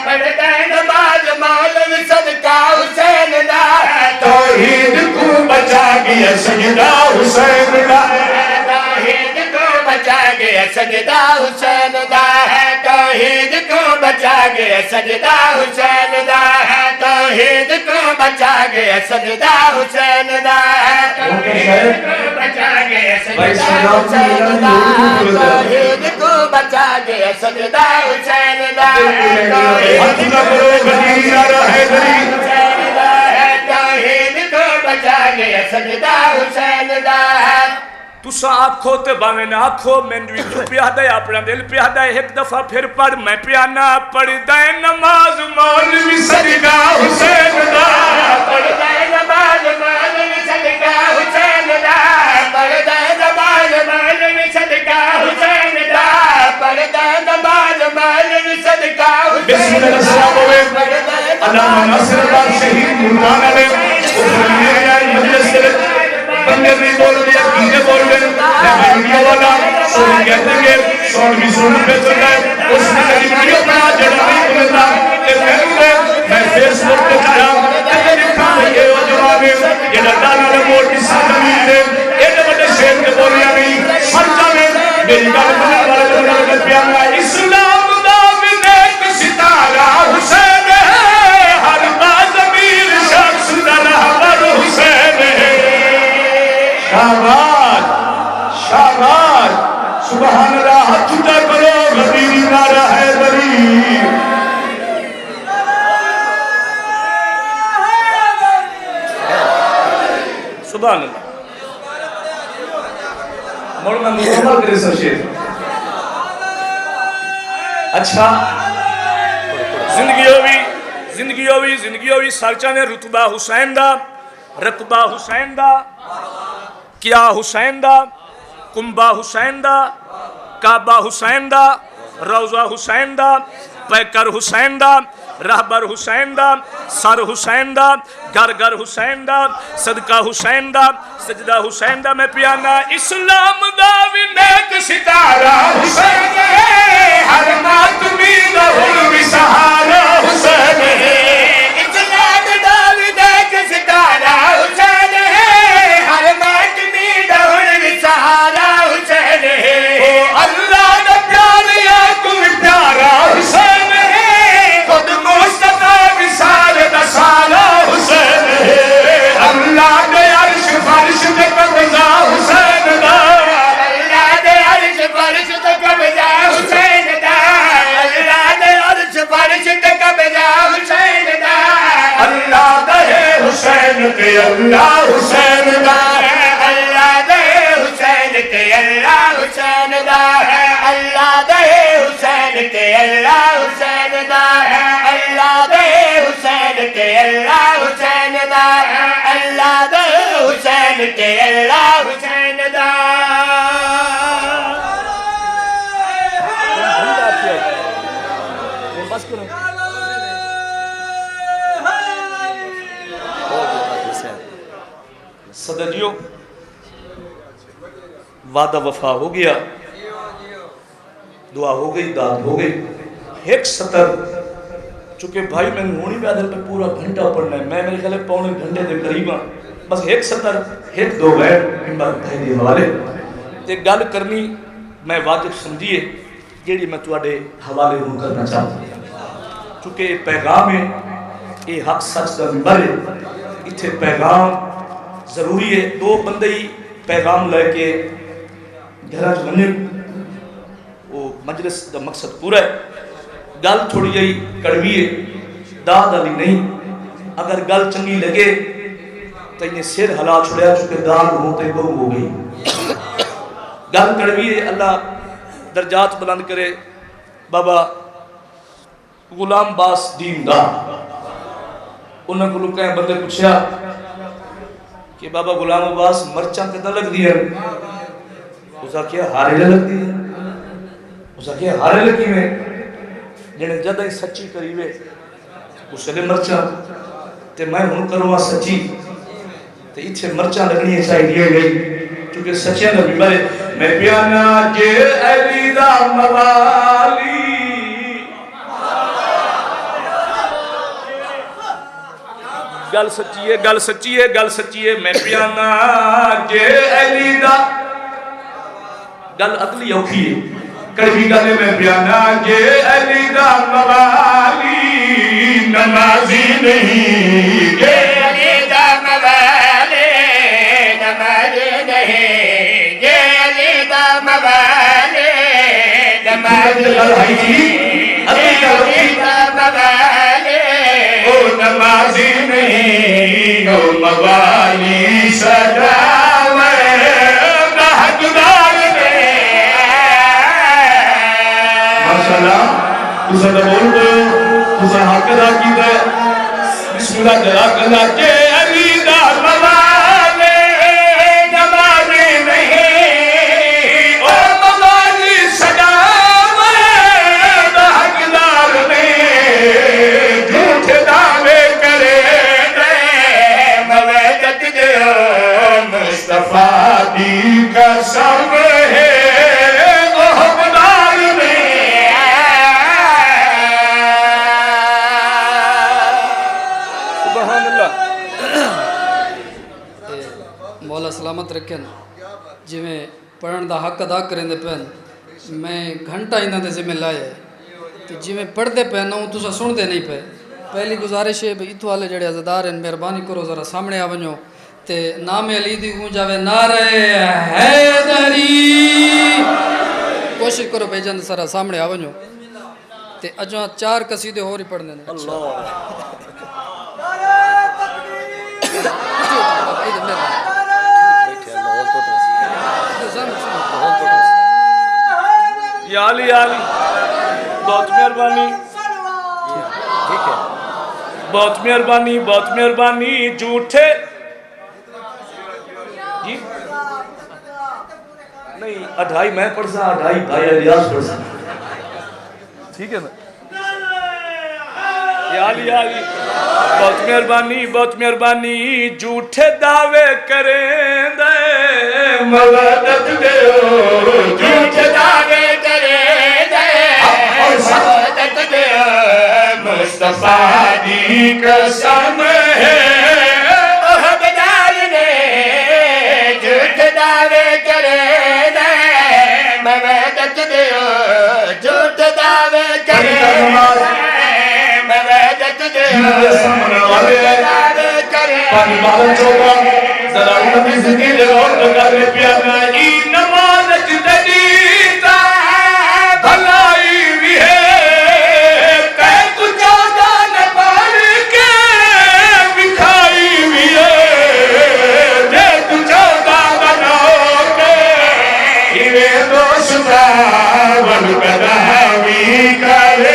Speaker 2: پردہ نماز مولوی صدقہ حسین دا
Speaker 1: توحید کو بچا گیا سجدہ حسین دا
Speaker 2: توحید کو بچا گیا سجدہ حسین دا توحید کو بچا گیا سجدہ حسین دا توحید کو بچا گیا سجدہ حسین دا توحید کو بچا گیا سجدہ حسین دا توحید کو بچا گیا سجدہ حسین دا
Speaker 1: حج نہ کرو غنی یارا حیدری
Speaker 2: توحید کو بچا گیا سجدہ حسین دا
Speaker 3: تُسا آنکھو تے باویں نہ آنکھو میں جو پیادہ ہے اپنا دل پیادہ ہے ایک دفعہ پھر پڑھ میں پیانا پڑھ دائیں نماز
Speaker 1: مولوی صدقہ حسین دا
Speaker 2: پڑھ دائیں نماز مولوی صدقہ حسین دا پڑھ دائیں نماز مولوی صدقہ حسین دا پڑھ دائیں نماز مولوی صدقہ حسین دا
Speaker 1: بسم اللہ السلام علیکم علامہ ناصر اللہ شہید ملتان علیہ مجلس سے بندے بھی بول دیا کیجے بول دیا ویڈیو والا سوڑ کہتے ہیں سوڑ بھی سوڑ پہ چل رہا ہے اس نے کہیں ویڈیو بنا جڑا بھی بولتا کہ میں فیس بک پہ چاہا کہ لکھا ہے یہ وہ جواب ہے یہ لٹانا رموٹ کی ساتھ امید ہے یہ بڑے شہر کے بولیا نہیں سرچہ میں میری گاڑ بنا والا جڑا کر پیانا اسلام دا بنیک ستارہ حسین ہے ہر باز امیر شخص دا رہبر حسین ہے شاباش شاباش
Speaker 3: سبحان اللہ ہاتھ چھٹا کرو غدیری نعرہ حیدری سبحان اللہ مولانا مکمل کرے سر شیخ اچھا زندگی ہوئی سرچہ نے رتبہ حسین دا رتبہ حسین دا کیا حسین دا کنبہ حسین دا کعبہ حسین دا روضہ حسین دا پیکر حسین دا رہبر حسین دا سر حسین دا گھر گھر حسین دا صدقہ حسین دا سجدہ حسین دا میں پیانا اسلام دا بھی نیک ستارہ حسین ہے ہر ماتمی دا بھی سہارا حسین ہے اسلام دا بھی نیک ستارہ حسین ہے ہر ماتمی دا بھی سہارا حسین ہے اللہ دا پیار یا تم پیارا حسین ہے خود مصطفیٰ وصال دا سالہ حسین ہے اللہ دے عرش فرش دے قبضہ حسین دا اللہ دے عرش فرش دے قبضہ حسین دا اللہ دے عرش فرش دے قبضہ حسین دا اللہ دے حسین تے اللہ حسین دا اللہ دے حسین تے اللہ حسین دا اللہ دے حسین تے اللہ حسین دا اللہ دے حسین تے اللہ حسین دا اللہ دے حسین تے اللہ حسین دا صدقیوں وعدہ وفا ہو گیا دعا ہو گئی داد ہو گئی ایک سطر چونکہ بھائی میں ہونی میں آدھر پہ پورا گھنٹہ پڑھنا ہے میں میرے خیال پونے گھنٹے دے قریب ہاں بس ایک سطر ایک دو غیر ممبر بھائی دی حوالے ایک گل کرنی میں واجب سمجھیے جیڑی میں تواڈے حوالے ہوں کرنا چاہتا ہوں چونکہ پیغام ہے یہ حق سچ دا ممبر ہے اتھے پیغام ضروری ہے دو بندے ہی پیغام لے کے گھراج بننے وہ مجلس دا مقصد پورا ہے گل تھوڑی جائی کڑوی ہے داد علی نہیں اگر گل چنگی لگے تو انہیں سیر حلا چھوڑیا چکے داد ہوتے گو ہو گئی گل کڑوی ہے اللہ درجات بلند کرے بابا غلام باس دین دا انہوں کو لکھیں بندے پوچھیا کہ بابا غلام عباس مرچاں کتنا لگ دیا اسا کیا ہارے لگ دیا اسا کیا ہارے لگی میں جنہیں جدہ ہی سچی قریبے اسے لے مرچاں تے میں ہوں کروا سچی تے اتھے مرچاں لگنی ہے چاہی دیئے گئی چونکہ سچیاں نبی مرے میں پیانا جے علی دا موالی گل سچی ہے میں پیانا جے علی دا گل اگلی اوکھی ہے کڑوی گلے میں پیانا جے علی دا موالی نمازی نہیں جے علی دا موالی نمازی نہیں جے علی دا موالی نمازی نہیں جے علی دا موالی او نمازی نہیں او موالی سجاوے بہتدار میں ماشاءاللہ تسا دا بول دو تسا حق دا کی دے بسم اللہ جلا کرنا جے علی دا موالی نمازی نہیں او موالی سجاوے بہتدار میں جھوٹ دعوے کرے دے موجد دے مصطفیٰ دی قسم ہے محمدار میں
Speaker 4: سبحان اللہ مولا سلامت رکھن جی میں پڑھن دا حق ادا کریں دے پہن میں گھنٹہ ہی نہ دے ذمہ لائے تو جی میں پڑھ دے پہن نہ ہوں تو سن دے نہیں پہ پہلی گزارش ہے بھئی اتو والے جڑے عزدار ہیں مہربانی کرو ذرا سامنے آونجو تے نام علی دی گونجاوے نعرہ حیدری کوشش کرو بھائی جان سارا سامنے آ ونجو تے اجاں 4 قصیدے اور ہی پڑھنے نے
Speaker 3: یا علی یا علی بہت مہربانی بہت مہربانی بہت مہربانی جھوٹے جی نہیں 2.5 میں پڑھ سا 2.5 بھائی الیاس پڑھ سا ٹھیک ہے نا یا علی یا علی بہت مہربانی جھوٹے دعوے کریں دے مدد دیو
Speaker 2: جھوٹے دعوے کریں دے مدد دیو مصطفیٰ دی قسم ہے عہدیدار نے جھوٹے دعوے کریں دے مدد دیو جھوٹے دعوے کریں دے
Speaker 3: پانی بالا چوکا ذرا نبی زکیل اور لگا پیانا ای نمازت دلیتا بھلائی بھی ہے تے تو جادا نبار کے بکھائی بھی ہے تے تو جادا بناو کے ہیرے دوستا والقداوی کرے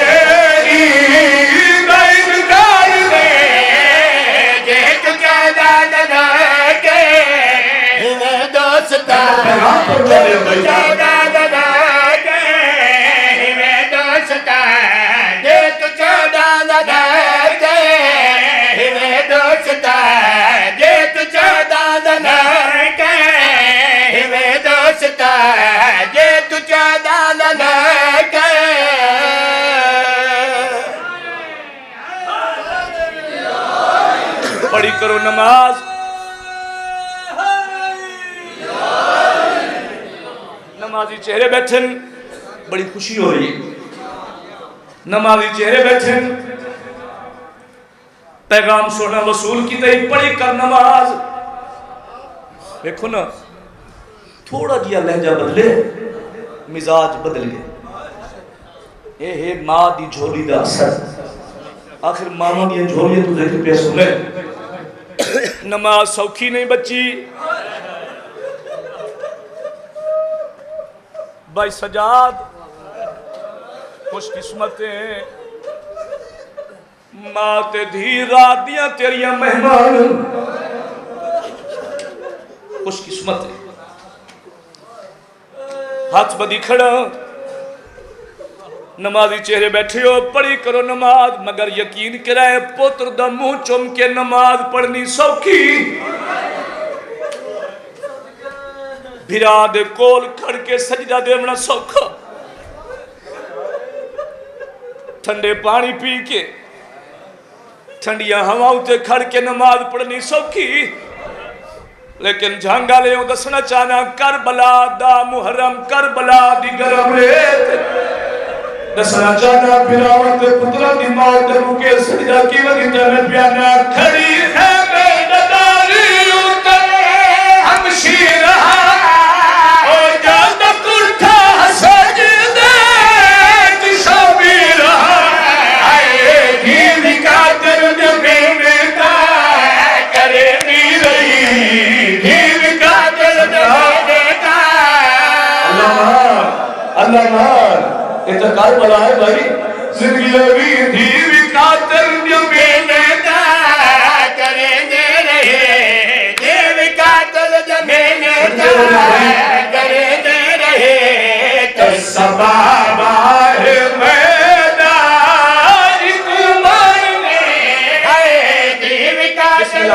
Speaker 3: پڑھی کرو نماز نمازی چہرے بیٹھن بڑی خوشی ہو رہی ہے نمازی چہرے بیٹھن پیغام سونا وصول کی تھی پڑھی کر نماز دیکھو نا تھوڑا جیا لہجہ بدلے مزاج بدل گئے اے ہے ماں دی جھولی دا اثر آخر ماما دی جھولی تو دیکھ پہ سنے نماز سوکھی نہیں بچی بھائی سجاد خوش قسمتیں ماں تے دھی رات دیاں تیریاں مہمان خوش قسمتیں ہاتھ بدی کھڑا نمازی چہرے بیٹھے ہو پڑھی کرو نماز مگر یقین کرائے پتر دا منہ چم کے نماز پڑھنی سوکھی بھرا دے کول کھڑ کے سجدہ دے بنا سوکھا ٹھنڈے پانی پی کے ٹھنڈیاں ہواؤں تے کھڑ کے نماز پڑھنی سوکھی لیکن جھانگا لے ہوں دسنا چاہنا کربلا دا محرم کربلا دی گرم ریت دسنا چاہنا پھراوت پترہ دی موت روکے سجدہ کی وقت جانے پیانا کھڑی ہے بے نداری اتر ہم شیرہا اور جاندہ کرتا سجدے جسا بھی رہا آئے دھیمی کا درد میں کا کرے نہیں رہی دھیمی کا درد میں کا اللہ مان اتقال بلا ہے بھائی زندگی ابھی دھیمی قاتل میں دا کریں دے رہے دھیمی قاتل میں دا کریں دے رہے تو سباب آئے میدان مرنے آئے دھیمی قاتل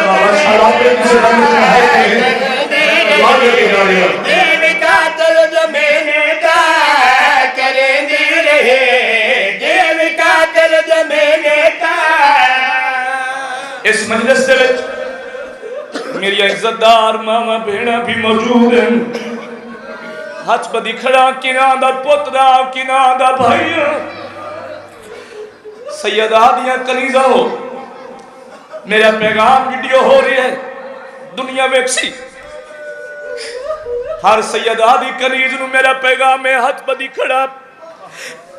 Speaker 3: دھیمی قاتل میں دا کریں دے اس مجلس سے میری عزت دار ماما بھیڑا بھی موجود ہیں ہاتھ بدی کھڑا کناں دا پترا کناں دا بھائیاں سیدہ دیاں کنیزہ ہو میرا پیغام ویڈیو ہو رہی ہے دنیا ویکسی ہر سیدہ دی کنیز نو میرا پیغام ہاتھ بدی کھڑا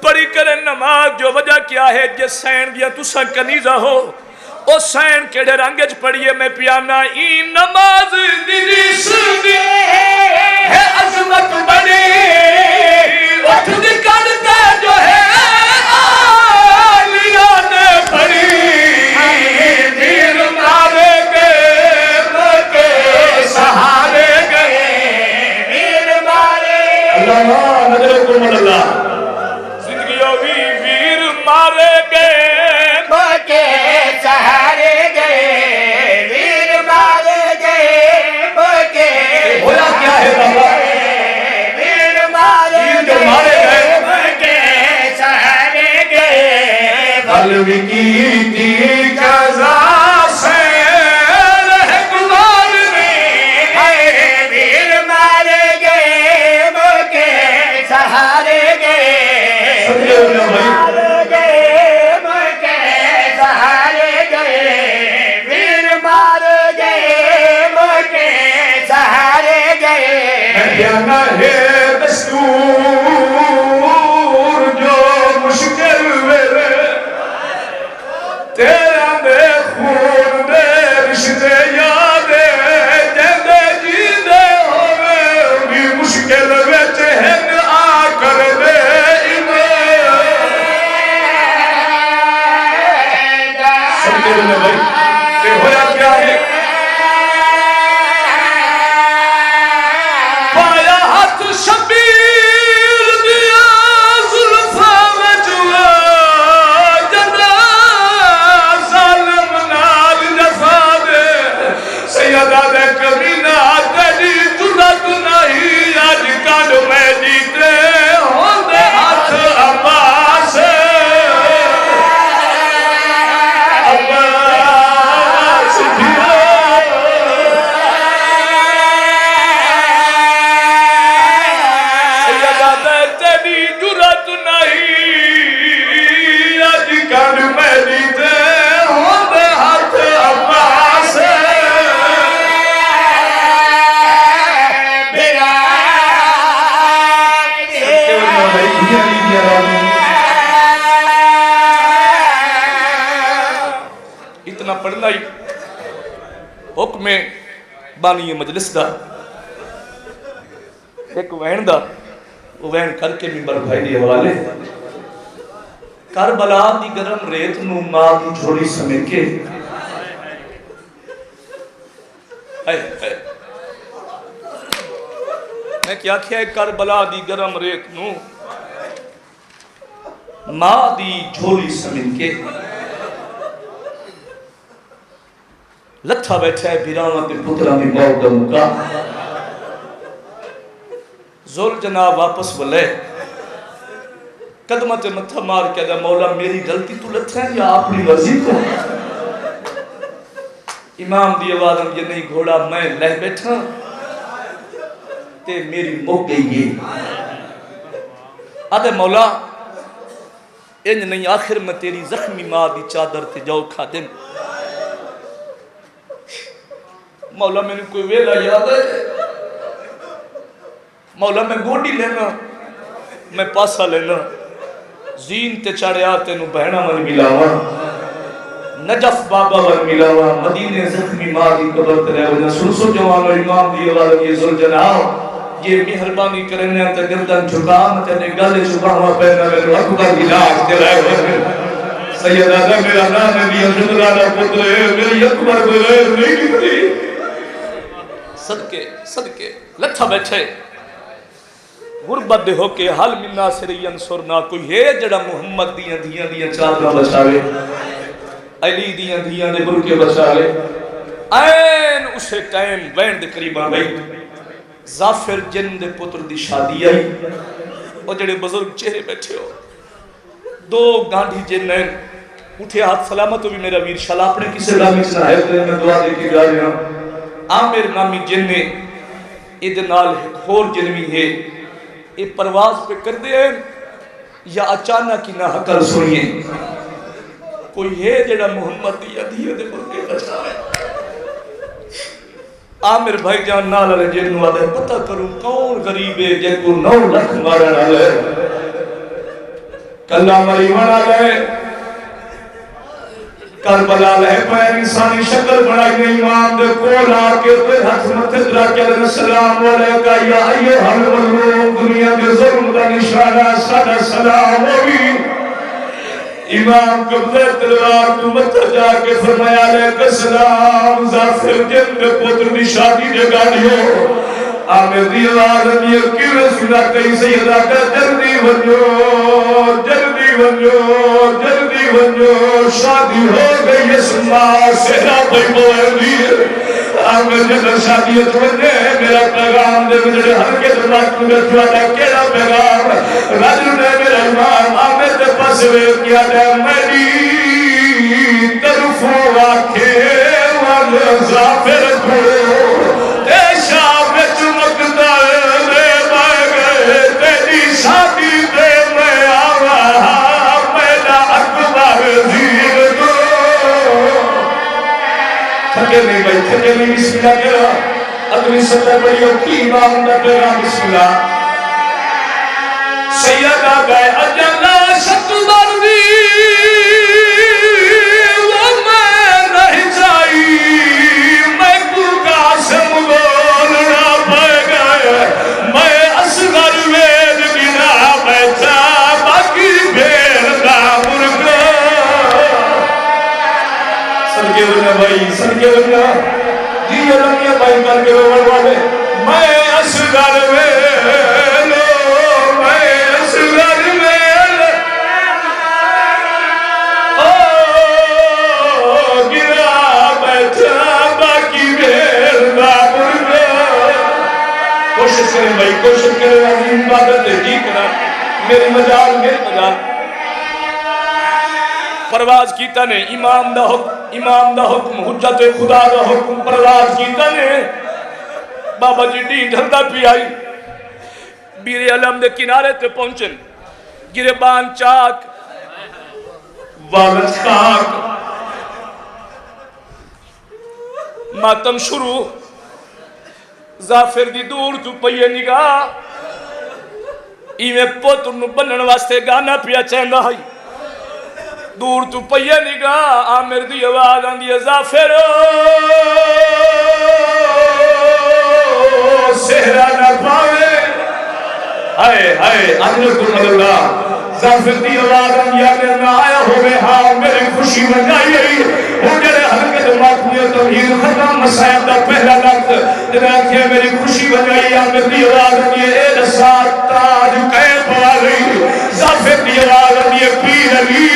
Speaker 3: پڑھی کرے نماز جو وجہ کیا ہے جس سین دیا تسا کنیزہ ہو او سین کیڑے رنگج پڑھئے میں پیانا این نماز دی سندی ہے عظمت بڑی اٹھ دی کڑتے جو ہے آلیاں نے پڑھی دیر مارے گئے مکے سہارے گئے دیر مارے اللہ نظر کمال اللہ زندگیوں بھی ویر مارے گئے
Speaker 2: مکے سہارے گئے ویر مارے گئے مکے
Speaker 3: ہویا کیا ہے بابا
Speaker 2: ویر مارے گئے مکے سہارے گئے
Speaker 3: قلبی کی جزا سے رہکمار
Speaker 2: اے ویر مارے گئے مکے سہارے گئے مارے گئے مکے سہارے گئے ویر مارے گئے مکے سہارے گئے
Speaker 3: پیانا ہے دستور جو مشکل میرے تیرا دے خون دے رشتے یادے جیندے جیندے ہوئے انہی مشکل وچ ہن آ کر دے سمجھے میں بھائی کہ ہویا کیا ہے پایا ہاتھ شبیر دیا زلفاں وچ جدا ظالم نال جفا دے سیدہ دے کمینہ تیری جرت نہیں اج کل میں جیتے ہوندے ہاتھ عباس عباس دیا سیدہ دے تیری جرت نہیں اج کل میں جیتے ہوندے ہاتھ عباس اتنا پڑھنا ہی حکم بانی مجلس دا ایک وین دا وہ وین کر کے ممبر بھائی دی حوالے کربلا دی گرم ریت نو ماں دی جھوڑی سمیٹ کے میں کیا کیا ہے کربلا دی گرم ریت نو ماں دی جھولی سمیٹ کے لتھا بیٹھا ہے بیراواں تے پتراں دی موت دا مکا زول جناب واپس بلے قدمہ تے متھا مار کے دا مولا میری غلطی تو لتھا ہے یا اپنی مرضی کو امام دی آوازم یہ نہیں گھوڑا میں لہ بیٹھا تے میری مک گئی یہ آدھے مولا انج نہیں آخر میں تیری زخمی ماں دی چادر تے جاؤ کھا دیں مولا میں نے کوئی ویلا یاد ہے مولا میں گوڑی لینا میں پاسا لینا زین تے چڑھیا تینو بہنا من ملاوا نجف بابا من ملاوا مدینے زخمی ماں دی قبر تے رہ وجہ سنسو جوانو امام دی آواز یہ ذوالجلال یہ مہربانی کرنے تے گردن جھکا تے گل چھپاوا پہنا میرے اکبر علاج دے رہ وجہ سید آدم میرا نام ہے بھی حضرت پتر ہے میری اکبر بغیر نہیں نکلی صدقے صدقے لٹھا بیٹھے غربت دے ہو کے حل من ناصری انصرنا کوئی ہے جڑا محمد دیاں دیاں چادرہ بچاوے علی دیاں دے برکے بچاوے این اسے ٹائم وین دے قریباں بھائی ظافر جن دے پتر دی شادی آئی اور جڑے بزرگ چہرے بیٹھے ہو دو گانڈھی جن اٹھے ہاتھ سلامت ہو بھی میرا ویر شالا اپنے کسے لامی چنا ہے میں دعا دے کے جا رہا ہوں عامر نامی جن نے ادھے نال خور جنوی ہے یہ پرواز پہ کر دے یا اچانک ہی نہ حقل سنیے کوئی ہے جڑا محمد دی ادھیہ دے برکے بچا ہے عامر بھائی جان نال والے جن والے پتہ کروں کون غریب ہے جن کو 9 لاکھ مارن والے کلا مری بنا لے کربلا لے پہ انسانی شکل بنائی نے امام دے کول آ کے تے ہاتھ متھے درا کے السلام علیکہ یا ایھا المظلوم دنیا دے ظلم دا نشانہ ساڈا سلام ہوئی امام قبضہ تلوار تو متھا جا کے فرمایا علیکہ السلام ظافر جن دے پتر دی شادی دے گاڑیو آمیر دی آواز امیر کی رسولہ کئی سیدہ کا جلدی ونجو شادی ہو گئی ہے سننا سہرہ پہی بوئے دی آمیر جنر شادیت ونجے میرا پیغام دے مجھے ہلکے دماغ میں جوانا کیڑا پیغام رجل نے میرا امام آمیر دے پاس وے کیا جائے میری طرفوں آکھے والظافر کو شادی دے میں آوہ میرا اکبر دیر دو تھکے نہیں بھائی تھکے نہیں بسم اللہ کرا اگلی سطح بڑی اوکی امام دا پیغام بسم اللہ سیدہ گئے اجلہ شکبر دی وہ میں رہ جائی میں کو قاسم بولنا پہ گئے میں اصغر میں سنکے ورنہ جی لنگیا بھائی کر کے روڑ والے میں اصغر ویلو میں اصغر ویلو گرا بیٹھا باقی بیرنا مرگا کوشش کریں بھائی کوشش کریں عظیم عبادت جی کرا میری مجال پرواز کیتا نے امام دا حکم حجت خدا دا حکم پرواز کیتا نے بابا جی ڈی ڈھلدا پی آئی بیر علم دے کنارے تے پہنچن گربان چاک والد خاک ماتم شروع ظافر دی دور تو پئیے نگاہ ایویں پوتر نو بنن واسطے گانا پیا چاہندا ہے دور تو پئیے نگاہ آمیر دی آواز آندی ہے ظافر سہرہ نہ پاوے ہائے اجلکم اللہ ظافر دی آواز آندی ہے نہ آیا ہوئے ہاں میری خوشی بجائی گئی وہ جڑے حلقت ماتمیہ توحید ختم مسائب دا پہلا لفظ جنہاں کیا میری خوشی بجائی آمیر دی آواز آندی ہے اے نسات تاج کئے پوا رہی ظافر دی آواز آندی ہے پیر علی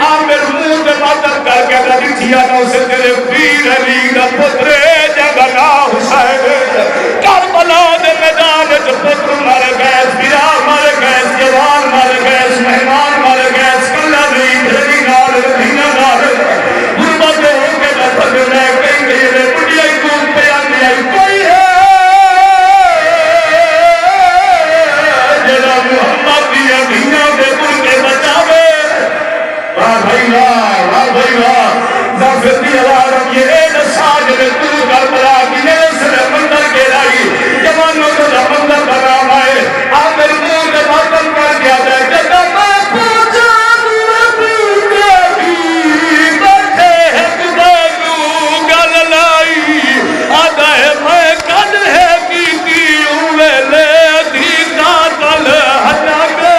Speaker 3: آمیر منہ دے ماتم کر کے رضی تھیا نہ اسے تیرے پیر علی نہ پترے جگنا حسین کربلا دے میدان جو پتر مارے گئے پیرا مارے گئے جوان مارے گئے مہمان مارے گئے کلا نہیں دھری نال مدینہ نال غربت ہو کے لفظ میں کہیں گے یہ بڑی آئی کون پہ آنی آئی کوئی ہے جنا محمد دیا مہینہ دے بل کے بچاوے واہ بھائی واہ ظافر دی آواز یہ اے نساج نے تو کربلا کی نے سر مندر کے لائی جوانوں کو مندر کا نام آئے آمیر منہ کے ماتم کر دیا جائے جگہ میں پوچھا نبی دیکھی بیٹھے ایک بیگو گل لائی آدھا ہے میں کل ہے کی ہوئے لے دی قاتل ہٹا گے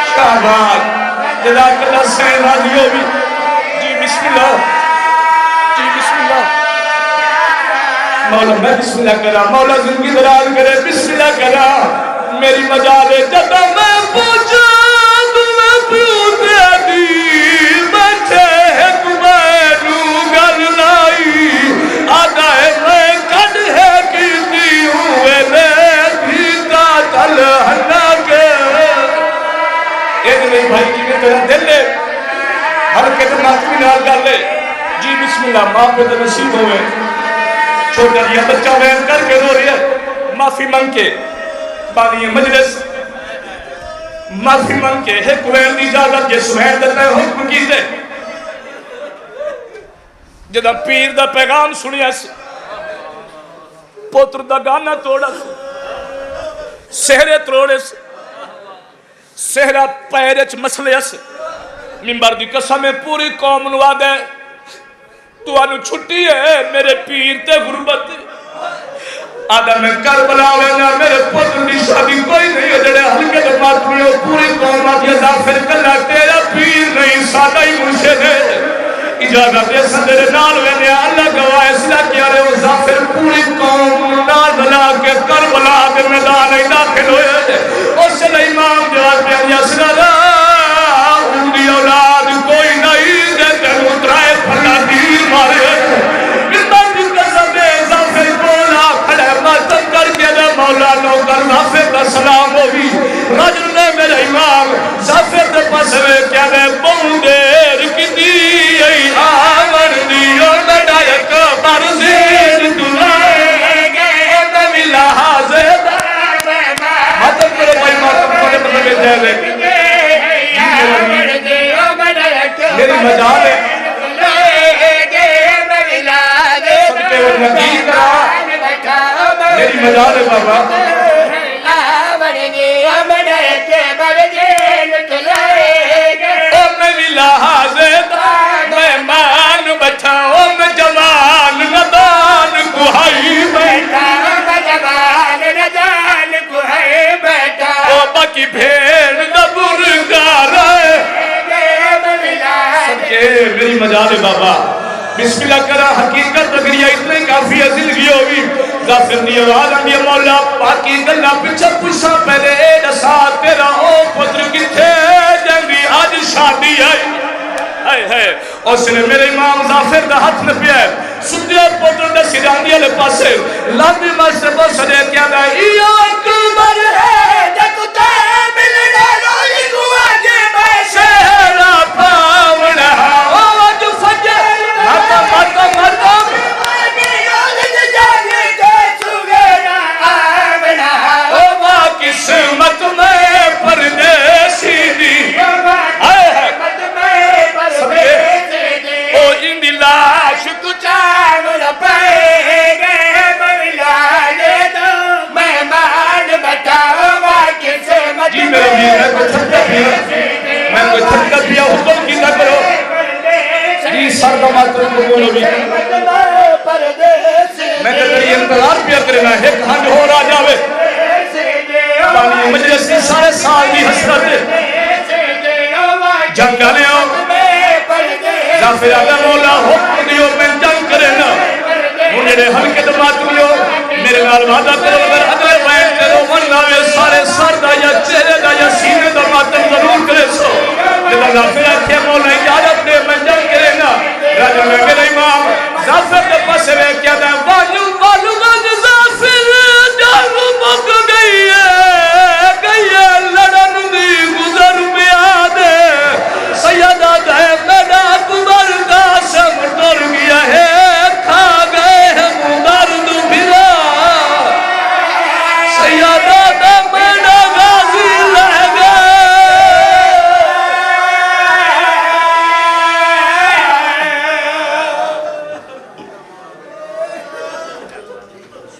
Speaker 3: شہبان جزاک اللہ سین راضیو بھی جی بسم اللہ مولا میں بسم اللہ کرا مولا زندگی دراز کرے بسم اللہ کرا میری مجالے جب میں پوچھا تمہیں پیوں دے دی بیٹھے ایک بینو گل لائی آدھا ہے میں کڑ ہے کی ہوئے لے دی قاتل ہنا کے ایک نہیں بھائی جی میں تیرا دل لے ہر کہتے ماتمی نال کر لے جی بسم اللہ ماں پہ تو نصیب ہوئے چھوٹا دیا بچہ وین کر کے رو رہی ہے معافی منگ کے بانی مجلس معافی منگ کے ایک وین دی اجازت یہ سہیل دیتا ہے حکم کی دے جدا پیر دا پیغام سنیا سی پوتر دا گانا توڑا سی سہرے تروڑے سی سہرہ پیرچ مسلے سی منبر دی قسم پوری قوم نوا دے تو آنو چھٹی ہے میرے پیر تے غربت آدھا میں کربلا لینا میرے پتر دی شادی کوئی نہیں ہے جڑے ہلکے دے بات میں ہو پوری قوم آتی ہے دافر کلا تیرا پیر نہیں سادہ ہی مرشد ہے اجازت ہے صدر نال وینے اللہ گواہ اسلا کیا رہے ہو ظافر پوری قوم نال بلا کے کربلا کے میدان ہی داخل ہوئے اس لئے امام جواب پہ آنیا سنا ان دی اولاد کوئی نہیں دے تین اترائے پھلا دیر مارے کتنا جس کا سب دے ظافر بولا کھڑے ماتم کر کے دے مولا نوکر ظافر کا سلام ہوگی رجل نے میرے امام ظافر دے پاس میں کیا دے بوندیر کی دی آمر دیو لڑائک برزیر دلائے گئے نمی لحاظے ماتم کرو بھائی ماتم کرو پتہ میں جائے گئے میری مجال ہے سب کے وہ نقید رہا میری مجال ہے بابا او میں بھی لحاظ میں مان بچھا او میں جوان ندان گوھائی بیٹھا او باقی بھیڑ دبرگار میری مجال بابا بسم اللہ کرا حقیقت اگر یہ اتنے کافی ہے زندگی ہوگی ظافر دی آواز آنی مولا پاکی گلہ پچھر پچھا پہلے نسا تیرا او پتر کی تھے جنگی آج شادی آئی اس نے میرے امام ظافر دا ہاتھ میں پیا ہے سندیا پتر دا سیداندی علیہ پاسے لاندی ماسے بہت سنے کیا دا یا اکبر ہے جکتا ملنا روی کو آجے میں شہرہ پاوڑا قسمت میں پردیسی دی او ان دی لاش کچھان رپے گئے مولائے دو مہمان بتاوا قسمت جی میرے میں کوئی تھکا پیا حکم کی نہ کرو جی سر کا ماتر کو بولو بھی میں کہتا یہ انتظار پیا کرنا ہے ایک ہنج ہو رہا جاوے مجلس کی سارے سال بھی حسرت جنگ آنے ہو ظافر آدھا مولا حکم دیو میں جنگ کرنا مجھے ہلکے دبات لیو میرے نال وعدہ کرو اگر اگلے بین کرو ورنہ میں سارے سر دا یا چہرے دا یا سینے دا ماتم ضرور کرے سو جب ظافر آکھے مولا اجازت دے میں جنگ کرنا راجہ میں میرے امام ظافر دے پاس میں کیا دا